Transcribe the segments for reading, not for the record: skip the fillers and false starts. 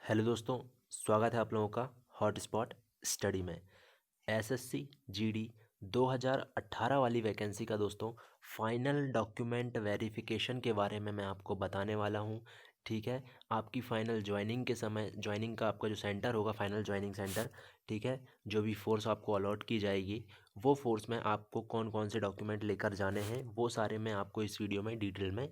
Hello दोस्तों, स्वागत है आप लोगों का हॉटस्पॉट स्टडी में। एसएससी जीडी 2018 वाली वैकेंसी का दोस्तों फाइनल डॉक्यूमेंट वेरिफिकेशन के बारे में मैं आपको बताने वाला हूं। ठीक है, आपकी फ़ाइनल ज्वाइनिंग के समय ज्वाइनिंग का आपका जो सेंटर होगा, फाइनल ज्वाइनिंग सेंटर, ठीक है, जो भी फ़ोर्स आपको अलॉट की जाएगी वो फ़ोर्स में आपको कौन कौन से डॉक्यूमेंट लेकर जाने हैं वो सारे मैं आपको इस वीडियो में डिटेल में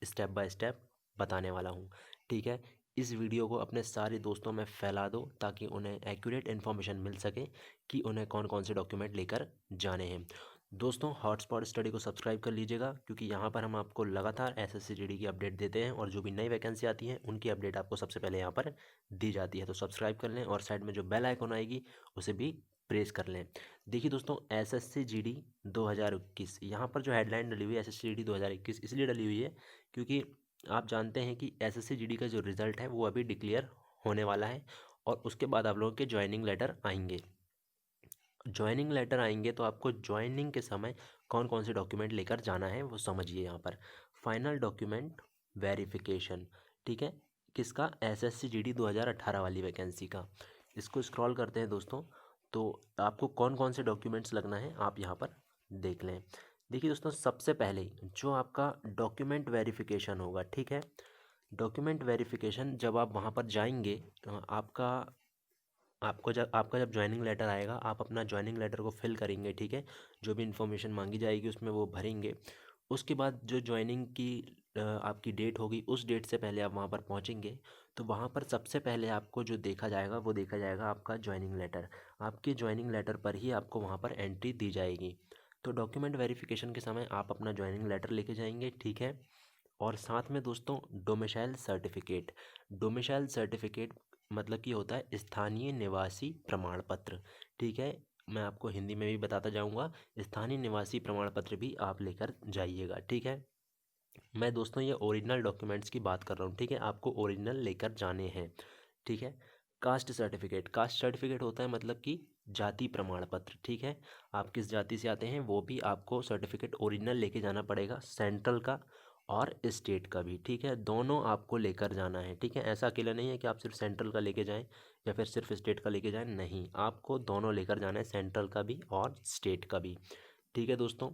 स्टेप बाय स्टेप बताने वाला हूँ। ठीक है, इस वीडियो को अपने सारे दोस्तों में फैला दो ताकि उन्हें एक्यूरेट इन्फॉर्मेशन मिल सके कि उन्हें कौन कौन से डॉक्यूमेंट लेकर जाने हैं। दोस्तों, हॉटस्पॉट स्टडी को सब्सक्राइब कर लीजिएगा क्योंकि यहाँ पर हम आपको लगातार एसएससी जीडी की अपडेट देते हैं और जो भी नई वैकेंसी आती है उनकी अपडेट आपको सबसे पहले यहाँ पर दी जाती है। तो सब्सक्राइब कर लें और साइड में जो बेल आइकॉन आएगी उसे भी प्रेस कर लें। देखिए दोस्तों, एसएससी जीडी 2021 यहाँ पर जो हेडलाइन डली हुई है एसएससी जीडी 2021 इसलिए डली हुई है क्योंकि आप जानते हैं कि एसएससी जीडी का जो रिज़ल्ट है वो अभी डिक्लेयर होने वाला है और उसके बाद आप लोगों के ज्वाइनिंग लेटर आएंगे। ज्वाइनिंग लेटर आएंगे तो आपको ज्वाइनिंग के समय कौन कौन से डॉक्यूमेंट लेकर जाना है वो समझिए। यहाँ पर फाइनल डॉक्यूमेंट वेरिफिकेशन, ठीक है, किसका? एसएससी जीडी 2018 वाली वैकेंसी का। इसको स्क्रॉल करते हैं दोस्तों, तो आपको कौन कौन से डॉक्यूमेंट्स लगना है आप यहाँ पर देख लें। देखिए दोस्तों, सबसे पहले जो आपका डॉक्यूमेंट वेरिफिकेशन होगा, ठीक है, डॉक्यूमेंट वेरिफिकेशन जब आप वहाँ पर जाएंगे आपका आपका जब ज्वाइनिंग लेटर आएगा आप अपना ज्वाइनिंग लेटर को फिल करेंगे। ठीक है, जो भी इन्फॉर्मेशन मांगी जाएगी उसमें वो भरेंगे। उसके बाद जो ज्वाइनिंग की आपकी डेट होगी उस डेट से पहले आप वहाँ पर पहुँचेंगे तो वहाँ पर सबसे पहले आपको जो देखा जाएगा वो देखा जाएगा आपका ज्वाइनिंग लेटर। आपके ज्वाइनिंग लेटर पर ही आपको वहाँ पर एंट्री दी जाएगी। तो डॉक्यूमेंट वेरिफिकेशन के समय आप अपना ज्वाइनिंग लेटर लेके जाएंगे, ठीक है। और साथ में दोस्तों डोमिसाइल सर्टिफिकेट, डोमिसाइल सर्टिफिकेट मतलब कि होता है स्थानीय निवासी प्रमाण पत्र। ठीक है, मैं आपको हिंदी में भी बताता जाऊंगा, स्थानीय निवासी प्रमाण पत्र भी आप लेकर जाइएगा। ठीक है, मैं दोस्तों ये ओरिजिनल डॉक्यूमेंट्स की बात कर रहा हूँ। ठीक है, आपको ओरिजिनल लेकर जाने हैं। ठीक है, कास्ट सर्टिफिकेट, कास्ट सर्टिफिकेट होता है मतलब कि जाति प्रमाण पत्र। ठीक है, आप किस जाति से आते हैं वो भी आपको सर्टिफिकेट ओरिजिनल लेके जाना पड़ेगा, सेंट्रल का और स्टेट का भी। ठीक है, दोनों आपको लेकर जाना है। ठीक है, ऐसा अकेला नहीं है कि आप सिर्फ सेंट्रल का लेके जाएं या फिर सिर्फ स्टेट का लेके जाएं, नहीं, आपको दोनों लेकर जाना है, सेंट्रल का भी और स्टेट का भी। ठीक है दोस्तों,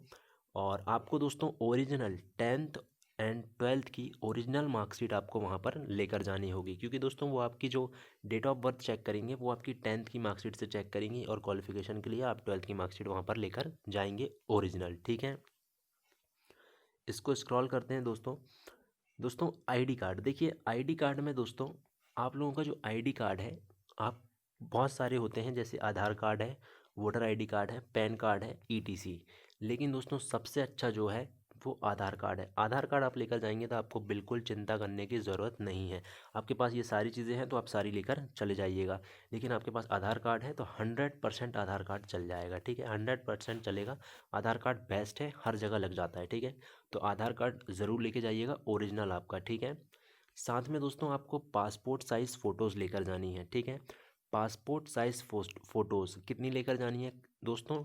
और आपको दोस्तों ओरिजिनल 10th एंड 12th की ओरिजिनल मार्कशीट आपको वहाँ पर लेकर जानी होगी क्योंकि दोस्तों वो आपकी जो डेट ऑफ बर्थ चेक करेंगे वो आपकी 10th की मार्कशीट से चेक करेंगी और क्वालिफिकेशन के लिए आप 12th की मार्कशीट वहाँ पर लेकर जाएंगे ओरिजिनल। ठीक है, इसको स्क्रॉल करते हैं दोस्तों। दोस्तों आईडी कार्ड, देखिए आईडी कार्ड में दोस्तों आप लोगों का जो आईडी कार्ड है, आप बहुत सारे होते हैं, जैसे आधार कार्ड है, वोटर आईडी कार्ड है, पैन कार्ड है, ईटीसी। लेकिन दोस्तों सबसे अच्छा जो है वो आधार कार्ड है। आधार कार्ड आप लेकर जाएंगे तो आपको बिल्कुल चिंता करने की ज़रूरत नहीं है। आपके पास ये सारी चीज़ें हैं तो आप सारी लेकर चले जाइएगा। लेकिन आपके पास आधार कार्ड है तो 100% आधार कार्ड चल जाएगा। ठीक है, 100% चलेगा। आधार कार्ड बेस्ट है, हर जगह लग जाता है। ठीक है, तो आधार कार्ड ज़रूर लेके जाइएगा ओरिजिनल आपका। ठीक है, साथ में दोस्तों आपको पासपोर्ट साइज़ फ़ोटोज़ लेकर जानी है। ठीक है, पासपोर्ट साइज़ फ़ोटोज़ कितनी लेकर जानी है दोस्तों?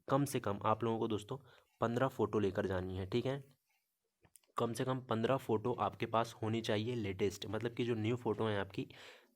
कम से कम आप लोगों को दोस्तों 15 फ़ोटो लेकर जानी है। ठीक है, कम से कम 15 फ़ोटो आपके पास होनी चाहिए लेटेस्ट, मतलब कि जो न्यू फ़ोटो हैं आपकी,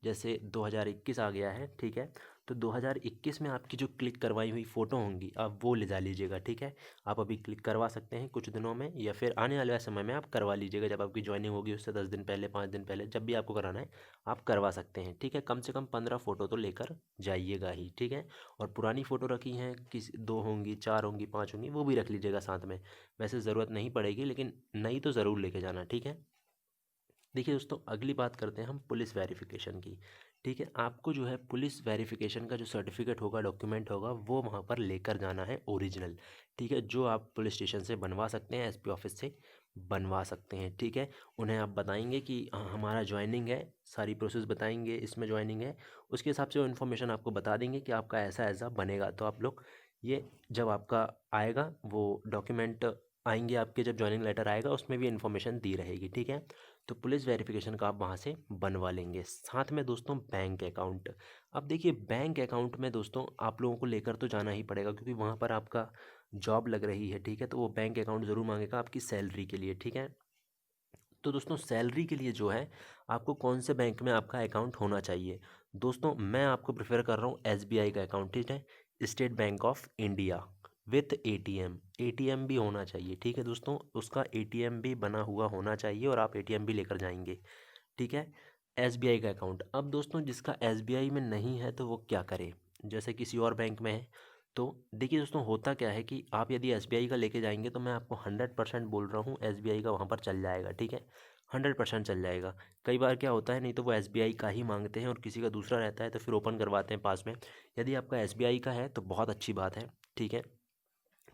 जैसे 2021 आ गया है। ठीक है, तो 2021 में आपकी जो क्लिक करवाई हुई फ़ोटो होंगी आप वो ले जा लीजिएगा। ठीक है, आप अभी क्लिक करवा सकते हैं कुछ दिनों में या फिर आने वाले समय में आप करवा लीजिएगा, जब आपकी ज्वाइनिंग होगी उससे 10 दिन पहले, 5 दिन पहले, जब भी आपको कराना है आप करवा सकते हैं। ठीक है, कम से कम 15 फ़ोटो तो लेकर जाइएगा ही। ठीक है, और पुरानी फ़ोटो रखी हैं, किसी 2 होंगी, 4 होंगी, 5 होंगी, वो भी रख लीजिएगा साथ में। वैसे ज़रूरत नहीं पड़ेगी लेकिन नई तो ज़रूर लेके जाना। ठीक है, देखिए दोस्तों अगली बात करते हैं हम पुलिस वेरिफिकेशन की। ठीक है, आपको जो है पुलिस वेरिफिकेशन का जो सर्टिफिकेट होगा, डॉक्यूमेंट होगा, वो वहाँ पर लेकर जाना है ओरिजिनल। ठीक है, जो आप पुलिस स्टेशन से बनवा सकते हैं, एसपी ऑफिस से बनवा सकते हैं। ठीक है, उन्हें आप बताएंगे कि हमारा ज्वाइनिंग है, सारी प्रोसेस बताएंगे, इसमें ज्वाइनिंग है, उसके हिसाब से वो इन्फॉर्मेशन आपको बता देंगे कि आपका ऐसा ऐसा बनेगा। तो आप लोग ये जब आपका आएगा वो डॉक्यूमेंट आएंगे आपके, जब ज्वाइनिंग लेटर आएगा उसमें भी इन्फॉर्मेशन दी रहेगी। ठीक है, तो पुलिस वेरिफिकेशन का आप वहाँ से बनवा लेंगे। साथ में दोस्तों बैंक अकाउंट, अब देखिए बैंक अकाउंट में दोस्तों आप लोगों को लेकर तो जाना ही पड़ेगा क्योंकि वहाँ पर आपका जॉब लग रही है। ठीक है, तो वो बैंक अकाउंट ज़रूर मांगेगा आपकी सैलरी के लिए। ठीक है, तो दोस्तों सैलरी के लिए जो है आपको कौन से बैंक में आपका अकाउंट होना चाहिए। दोस्तों मैं आपको प्रेफर कर रहा हूँ एसबीआई का अकाउंट, ठीक है, state bank of India with ATM. ATM भी होना चाहिए, ठीक है दोस्तों, उसका एटीएम भी बना हुआ होना चाहिए और आप एटीएम भी लेकर जाएंगे, ठीक है। एसबीआई का अकाउंट। अब दोस्तों जिसका एसबीआई में नहीं है तो वो क्या करे, जैसे किसी और बैंक में है, तो देखिए दोस्तों होता क्या है कि आप यदि एसबीआई का लेके जाएंगे तो मैं आपको 100% बोल रहा हूँ एसबीआई का वहाँ पर चल जाएगा, ठीक है, 100% चल जाएगा। कई बार क्या होता है, नहीं तो वो एसबीआई का ही मांगते हैं और किसी का दूसरा रहता है तो फिर ओपन करवाते हैं पास में। यदि आपका एसबीआई का है तो बहुत अच्छी बात है, ठीक है।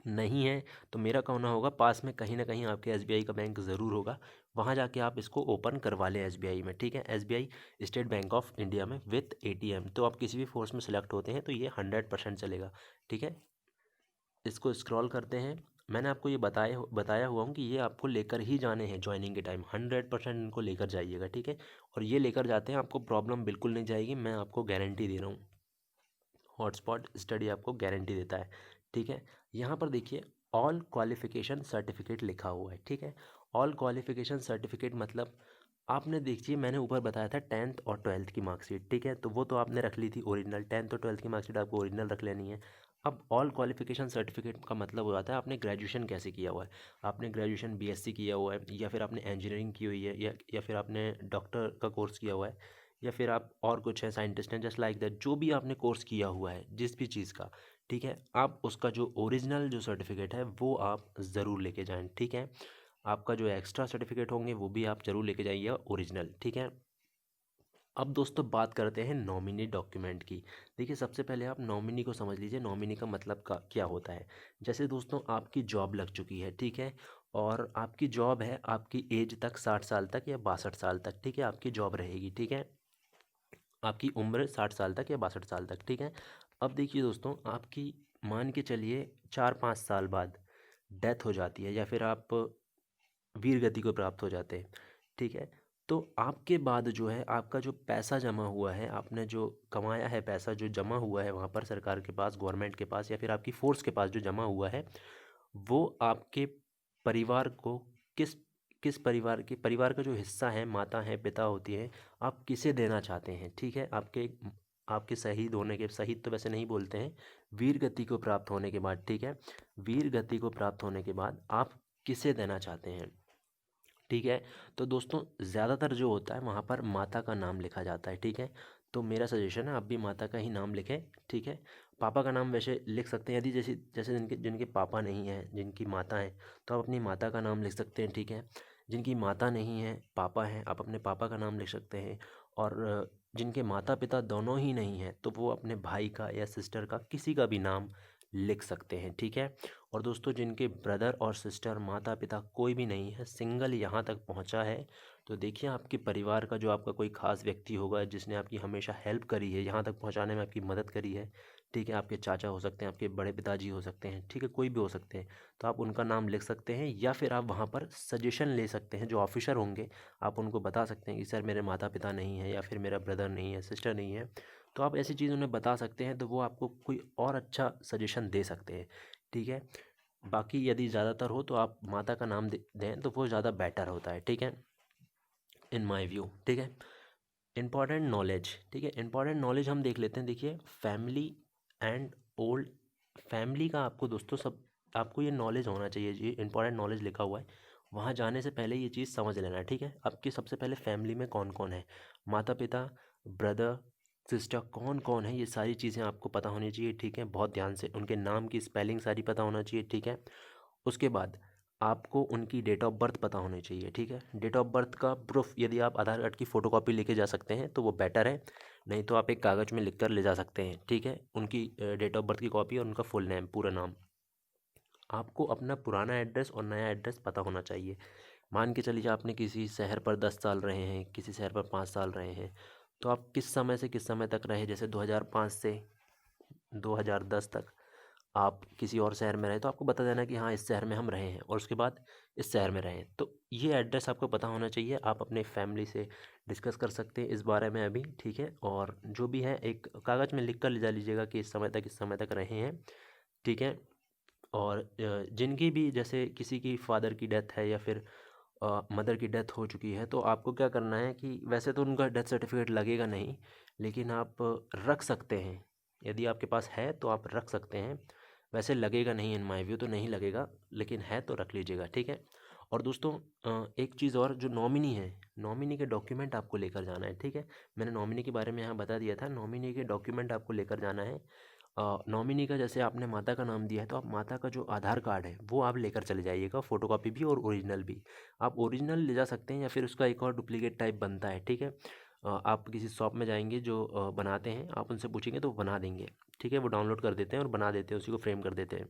नहीं है तो मेरा कहना होगा पास में कहीं ना कहीं आपके एसबीआई का बैंक ज़रूर होगा, वहाँ जाके आप इसको ओपन करवा लें एसबीआई में, ठीक है। SBI state bank of India में विथ एटीएम, तो आप किसी भी फोर्स में सेलेक्ट होते हैं तो ये 100% चलेगा, ठीक है। इसको स्क्रॉल करते हैं। मैंने आपको ये बताया हुआ हूँ कि ये आपको लेकर ही जाने हैं ज्वाइनिंग के टाइम, 100% इनको लेकर जाइएगा, ठीक है। और ये लेकर जाते हैं आपको प्रॉब्लम बिल्कुल नहीं जाएगी, मैं आपको गारंटी दे रहा हूँ। हॉटस्पॉट स्टडी आपको गारंटी देता है, ठीक है। यहाँ पर देखिए ऑल क्वालिफिकेशन सर्टिफिकेट लिखा हुआ है, ठीक है। ऑल क्वालिफिकेशन सर्टिफिकेट मतलब आपने देखिए मैंने ऊपर बताया था 10th और 12th की मार्कशीट, ठीक है, तो वो तो आपने रख ली थी ओरिजिनल, 10th और 12th की मार्कशीट आपको ओरिजिनल रख लेनी है। अब ऑल क्वालिफिकेशन सर्टिफिकेट का मतलब हो जाता है आपने ग्रेजुएशन कैसे किया हुआ है, आपने ग्रेजुएशन बीएससी किया हुआ है, या फिर आपने इंजीनियरिंग की हुई है, या फिर आपने डॉक्टर का कोर्स किया हुआ है, या फिर आप और कुछ है साइंटिस्ट हैं, जस्ट लाइक दैट, जो भी आपने कोर्स किया हुआ है जिस भी चीज़ का, ठीक है, आप उसका जो ओरिजिनल जो सर्टिफिकेट है वो आप ज़रूर लेके जाएं, ठीक है। आपका जो एक्स्ट्रा सर्टिफिकेट होंगे वो भी आप ज़रूर लेके जाइए ओरिजिनल, ठीक है। अब दोस्तों बात करते हैं नॉमिनी डॉक्यूमेंट की। देखिए सबसे पहले आप नॉमिनी को समझ लीजिए, नॉमिनी का मतलब का क्या होता है। जैसे दोस्तों आपकी जॉब लग चुकी है, ठीक है, और आपकी जॉब है आपकी एज तक 60 साल तक या 62 साल तक, ठीक है, आपकी जॉब रहेगी, ठीक है, आपकी उम्र 60 साल तक या 62 साल तक, ठीक है। अब देखिए दोस्तों आपकी मान के चलिए 4-5 साल बाद डेथ हो जाती है या फिर आप वीर गति को प्राप्त हो जाते हैं, ठीक है। तो आपके बाद जो है आपका जो पैसा जमा हुआ है, आपने जो कमाया है पैसा जो जमा हुआ है वहाँ पर सरकार के पास, गवर्नमेंट के पास या फिर आपकी फोर्स के पास जो जमा हुआ है, वो आपके परिवार को किस किस परिवार का जो हिस्सा है, माता है पिता होती है, आप किसे देना चाहते हैं, ठीक है। आपके आपके शहीद होने के, शहीद तो वैसे नहीं बोलते हैं, वीर गति को प्राप्त होने के बाद, ठीक है, वीर गति को प्राप्त होने के बाद आप किसे देना चाहते हैं, ठीक है। तो दोस्तों ज़्यादातर जो होता है वहाँ पर माता का नाम लिखा जाता है, ठीक है। तो मेरा सजेशन है आप भी माता का ही नाम लिखें, ठीक है। पापा का नाम वैसे लिख सकते हैं, यदि जैसे जैसे जिनके जिनके पापा नहीं हैं, जिनकी माता है, तो आप अपनी माता का नाम लिख सकते हैं, ठीक है। जिनकी माता नहीं है पापा हैं, आप अपने पापा का नाम लिख सकते हैं। और जिनके माता पिता दोनों ही नहीं हैं तो वो अपने भाई का या सिस्टर का किसी का भी नाम लिख सकते हैं, ठीक है। और दोस्तों जिनके ब्रदर और सिस्टर माता पिता कोई भी नहीं है, सिंगल यहाँ तक पहुँचा है, तो देखिए आपके परिवार का जो आपका कोई खास व्यक्ति होगा जिसने आपकी हमेशा हेल्प करी है, यहाँ तक पहुँचाने में आपकी मदद करी है, ठीक है, आपके चाचा हो सकते हैं, आपके बड़े पिताजी हो सकते हैं, ठीक है, कोई भी हो सकते हैं, तो आप उनका नाम लिख सकते हैं। या फिर आप वहाँ पर सजेशन ले सकते हैं, जो ऑफिसर होंगे आप उनको बता सकते हैं कि सर मेरे माता पिता नहीं है या फिर मेरा ब्रदर नहीं है, सिस्टर नहीं है, तो आप ऐसी चीज़ उन्हें बता सकते हैं, तो वो आपको कोई और अच्छा सजेशन दे सकते हैं, ठीक है। बाकी यदि ज़्यादातर हो तो आप माता का नाम दें तो वो ज़्यादा बेटर होता है, ठीक है, इन माय व्यू, ठीक है। इंपॉर्टेंट नॉलेज, ठीक है, इंपॉर्टेंट नॉलेज हम देख लेते हैं। देखिए फैमिली एंड ओल्ड, फैमिली का आपको दोस्तों सब आपको ये नॉलेज होना चाहिए, जी इंपॉर्टेंट नॉलेज लिखा हुआ है, वहाँ जाने से पहले ये चीज़ समझ लेना है, ठीक है। आपकी सबसे पहले फैमिली में कौन कौन है, माता पिता, ब्रदर, सिस्टर, कौन कौन है, ये सारी चीज़ें आपको पता होनी चाहिए, ठीक है, बहुत ध्यान से उनके नाम की स्पेलिंग सारी पता होना चाहिए, ठीक है। उसके बाद आपको उनकी डेट ऑफ बर्थ पता होनी चाहिए, ठीक है। डेट ऑफ बर्थ का प्रूफ यदि आप आधार कार्ड की फ़ोटोकॉपी लेके जा सकते हैं तो वो बेटर है, नहीं तो आप एक कागज़ में लिख कर ले जा सकते हैं, ठीक है, उनकी डेट ऑफ बर्थ की कॉपी और उनका फुल नेम, पूरा नाम। आपको अपना पुराना एड्रेस और नया एड्रेस पता होना चाहिए। मान के चलिए आपने किसी शहर पर 10 साल रहे हैं, किसी शहर पर 5 साल रहे हैं, तो आप किस समय से किस समय तक रहे, जैसे 2005 से 2010 तक आप किसी और शहर में रहे तो आपको बता देना कि हाँ इस शहर में हम रहे हैं और उसके बाद इस शहर में रहे हैं, तो ये एड्रेस आपको पता होना चाहिए। आप अपने फैमिली से डिस्कस कर सकते हैं इस बारे में अभी, ठीक है, और जो भी है एक कागज़ में लिख कर ले जा लीजिएगा कि इस समय तक रहे हैं, ठीक है। और जिनकी भी जैसे किसी की फादर की डेथ है या फिर मदर की डेथ हो चुकी है, तो आपको क्या करना है कि वैसे तो उनका डेथ सर्टिफिकेट लगेगा नहीं, लेकिन आप रख सकते हैं। यदि आपके पास है तो आप रख सकते हैं। वैसे लगेगा नहीं, इन माय व्यू तो नहीं लगेगा, लेकिन है तो रख लीजिएगा, ठीक है। और दोस्तों एक चीज़ और, जो नॉमिनी है, नॉमिनी के डॉक्यूमेंट आपको लेकर जाना है, ठीक है। मैंने नॉमिनी के बारे में यहाँ बता दिया था, नॉमिनी के डॉक्यूमेंट आपको लेकर जाना है। नॉमिनी का जैसे आपने माता का नाम दिया है, तो आप माता का जो आधार कार्ड है वो आप लेकर चले जाइएगा, फ़ोटोकॉपी भी और ओरिजिनल भी। आप ओरिजिनल ले जा सकते हैं या फिर उसका एक और डुप्लीकेट टाइप बनता है, ठीक है। आप किसी शॉप में जाएंगे जो बनाते हैं, आप उनसे पूछेंगे तो वो बना देंगे, ठीक है। वो डाउनलोड कर देते हैं और बना देते हैं, उसी को फ्रेम कर देते हैं,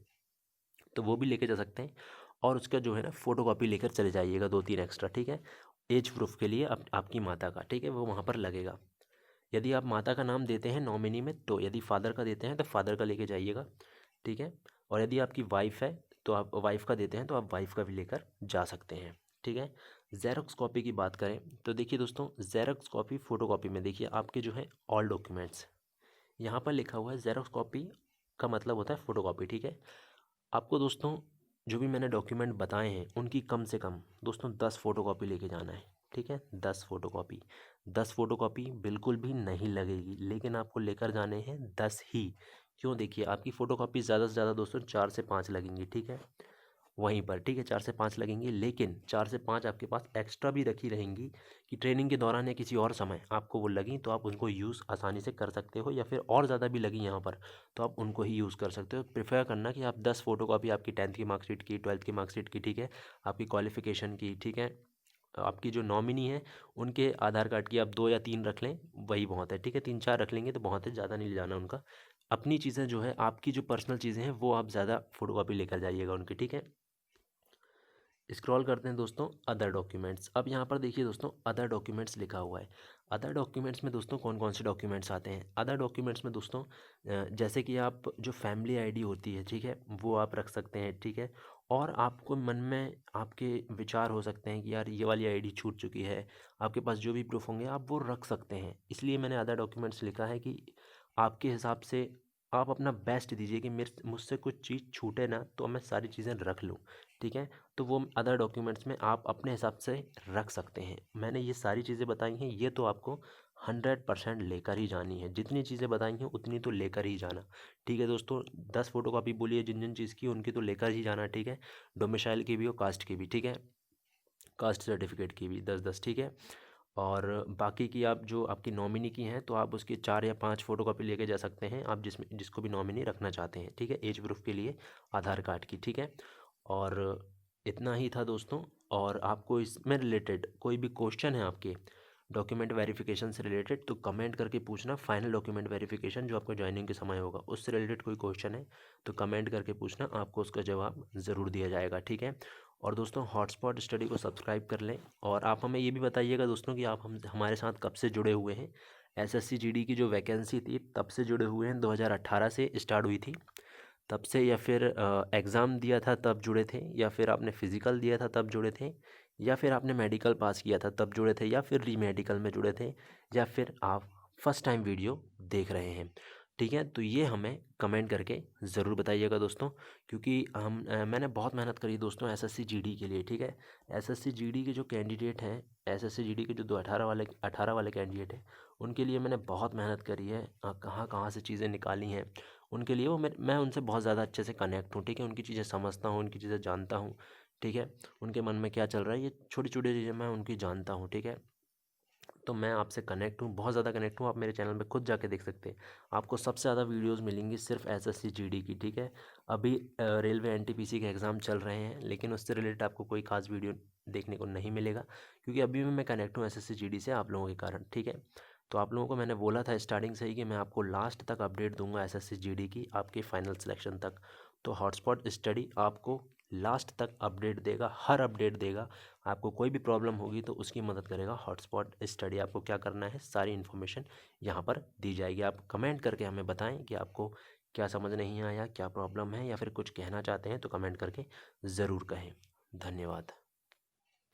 तो वो भी लेके जा सकते हैं। और उसका जो है ना फ़ोटोकॉपी लेकर चले जाइएगा 2-3 एक्स्ट्रा, ठीक है। एज प्रूफ के लिए आपकी माता का, ठीक है, वो वहाँ पर लगेगा। यदि आप माता का नाम देते हैं नॉमिनी में, तो यदि फादर का देते हैं तो फादर का लेके जाइएगा, ठीक है। और यदि आपकी वाइफ़ है तो आप वाइफ़ का देते हैं तो आप वाइफ़ का भी लेकर जा सकते हैं, ठीक है। ज़ेरॉक्स कॉपी की बात करें तो देखिए दोस्तों, ज़ेरॉक्स कॉपी फ़ोटोकॉपी में देखिए आपके जो है ऑल डॉक्यूमेंट्स, यहाँ पर लिखा हुआ है ज़ेरॉक्स कॉपी का मतलब होता है फ़ोटोकॉपी, ठीक है। आपको दोस्तों जो भी मैंने डॉक्यूमेंट बताए हैं उनकी कम से कम दोस्तों 10 फ़ोटोकॉपी लेके जाना है, ठीक है। 10 फ़ोटोकॉपी, 10 फ़ोटोकॉपी बिल्कुल भी नहीं लगेगी, लेकिन आपको लेकर जाने हैं 10 ही। क्यों, देखिए आपकी फ़ोटोकॉपी ज़्यादा से ज़्यादा दोस्तों 4 से 5 लगेंगी, ठीक है। वहीं पर, ठीक है, 4 से 5 लगेंगी, लेकिन 4 से 5 आपके पास एक्स्ट्रा भी रखी रहेंगी कि ट्रेनिंग के दौरान या किसी और समय आपको वो लगी तो आप उनको यूज़ आसानी से कर सकते हो, या फिर और ज़्यादा भी लगी यहाँ पर तो आप उनको ही यूज़ कर सकते हो। प्रेफर करना कि आप 10 फ़ोटोकॉपी आपकी 10th की मार्कशीट की, 12th की मार्कशीट की, ठीक है, आपकी क्वालिफ़िकेशन की, ठीक है, आपकी जो नॉमिनी है उनके आधार कार्ड की आप 2 या 3 रख लें, वही बहुत है, ठीक है। 3-4 रख लेंगे तो बहुत है, ज़्यादा नहीं ले जाना उनका। अपनी चीज़ें जो है, आपकी जो पर्सनल चीज़ें हैं वो आप ज़्यादा फ़ोटोकॉपी लेकर जाइएगा उनकी, ठीक है। स्क्रॉल करते हैं दोस्तों अदर डॉक्यूमेंट्स। अब यहाँ पर देखिए दोस्तों अदर डॉक्यूमेंट्स लिखा हुआ है। अदर डॉक्यूमेंट्स में दोस्तों कौन कौन से डॉक्यूमेंट्स आते हैं? अदर डॉक्यूमेंट्स में दोस्तों जैसे कि आप जो फैमिली आईडी होती है, ठीक है, वो आप रख सकते हैं, ठीक है। और आपको मन में आपके विचार हो सकते हैं कि यार ये वाली आईडी छूट चुकी है, आपके पास जो भी प्रूफ होंगे आप वो रख सकते हैं। इसलिए मैंने अदर डॉक्यूमेंट्स लिखा है कि आपके हिसाब से आप अपना बेस्ट दीजिए कि मेरे मुझसे कुछ चीज़ छूटे ना, तो मैं सारी चीज़ें रख लूँ, ठीक है। तो वो अदर डॉक्यूमेंट्स में आप अपने हिसाब से रख सकते हैं। मैंने ये सारी चीज़ें बताई हैं, ये तो आपको 100% लेकर ही जानी है। जितनी चीज़ें बताई हैं उतनी तो लेकर ही जाना, ठीक है दोस्तों। 10 फ़ोटोकॉपी बोली है जिन जिन चीज़ की, उनकी तो लेकर ही जाना, ठीक है। डोमिसाइल की भी और कास्ट की भी, ठीक है, कास्ट सर्टिफिकेट की भी 10-10, ठीक है। और बाकी की आप जो आपकी नॉमिनी की हैं तो आप उसकी 4 या 5 फ़ोटोकॉपी लेके जा सकते हैं, आप जिसको भी नॉमिनी रखना चाहते हैं, ठीक है। एज प्रूफ के लिए आधार कार्ड की, ठीक है। और इतना ही था दोस्तों। और आपको इसमें रिलेटेड कोई भी क्वेश्चन है आपके डॉक्यूमेंट वेरिफिकेशन से रिलेटेड, तो कमेंट करके पूछना। फाइनल डॉक्यूमेंट वेरिफिकेशन जो आपको ज्वाइनिंग के समय होगा उससे रिलेटेड कोई क्वेश्चन है तो कमेंट करके पूछना, आपको उसका जवाब ज़रूर दिया जाएगा, ठीक है। और दोस्तों हॉटस्पॉट स्टडी को सब्सक्राइब कर लें। और आप हमें ये भी बताइएगा दोस्तों कि आप हमारे साथ कब से जुड़े हुए हैं। एसएससी जीडी की जो वैकेंसी थी तब से जुड़े हुए हैं, 2018 से स्टार्ट हुई थी तब से, या फिर एग्ज़ाम दिया था तब जुड़े थे, या फिर आपने फ़िज़िकल दिया था तब जुड़े थे, या फिर आपने मेडिकल पास किया था तब जुड़े थे, या फिर री मेडिकल में जुड़े थे, या फिर आप फर्स्ट टाइम वीडियो देख रहे हैं, ठीक है। तो ये हमें कमेंट करके ज़रूर बताइएगा दोस्तों, क्योंकि मैंने बहुत मेहनत करी दोस्तों एसएससी जीडी के लिए, ठीक है। एसएससी जीडी के जो कैंडिडेट हैं, एसएससी जीडी के जो 18 वाले कैंडिडेट हैं, उनके लिए मैंने बहुत मेहनत करी है, कहाँ कहाँ से चीज़ें निकाली हैं उनके लिए। वो मैं उनसे बहुत ज़्यादा अच्छे से कनेक्ट हूँ, ठीक है। उनकी चीज़ें समझता हूँ, उनकी चीज़ें जानता हूँ, ठीक है। उनके मन में क्या चल रहा है, ये छोटी छोटी चीज़ें मैं उनकी जानता हूँ, ठीक है। तो मैं आपसे कनेक्ट हूँ, बहुत ज़्यादा कनेक्ट हूँ। आप मेरे चैनल पे खुद जाके देख सकते हैं, आपको सबसे ज़्यादा वीडियोस मिलेंगी सिर्फ एसएससी जीडी की, ठीक है। अभी रेलवे एनटीपीसी के एग्ज़ाम चल रहे हैं, लेकिन उससे रिलेटेड आपको कोई खास वीडियो देखने को नहीं मिलेगा, क्योंकि अभी भी मैं कनेक्ट हूँ एसएससी जीडी से आप लोगों के कारण, ठीक है। तो आप लोगों को मैंने बोला था स्टार्टिंग से ही कि मैं आपको लास्ट तक अपडेट दूंगा एसएससी जीडी की, आपके फाइनल सिलेक्शन तक। तो हॉटस्पॉट स्टडी आपको लास्ट तक अपडेट देगा, हर अपडेट देगा। आपको कोई भी प्रॉब्लम होगी तो उसकी मदद करेगा हॉटस्पॉट स्टडी। आपको क्या करना है, सारी इन्फॉर्मेशन यहाँ पर दी जाएगी। आप कमेंट करके हमें बताएं कि आपको क्या समझ नहीं आया, क्या प्रॉब्लम है, या फिर कुछ कहना चाहते हैं तो कमेंट करके ज़रूर कहें। धन्यवाद।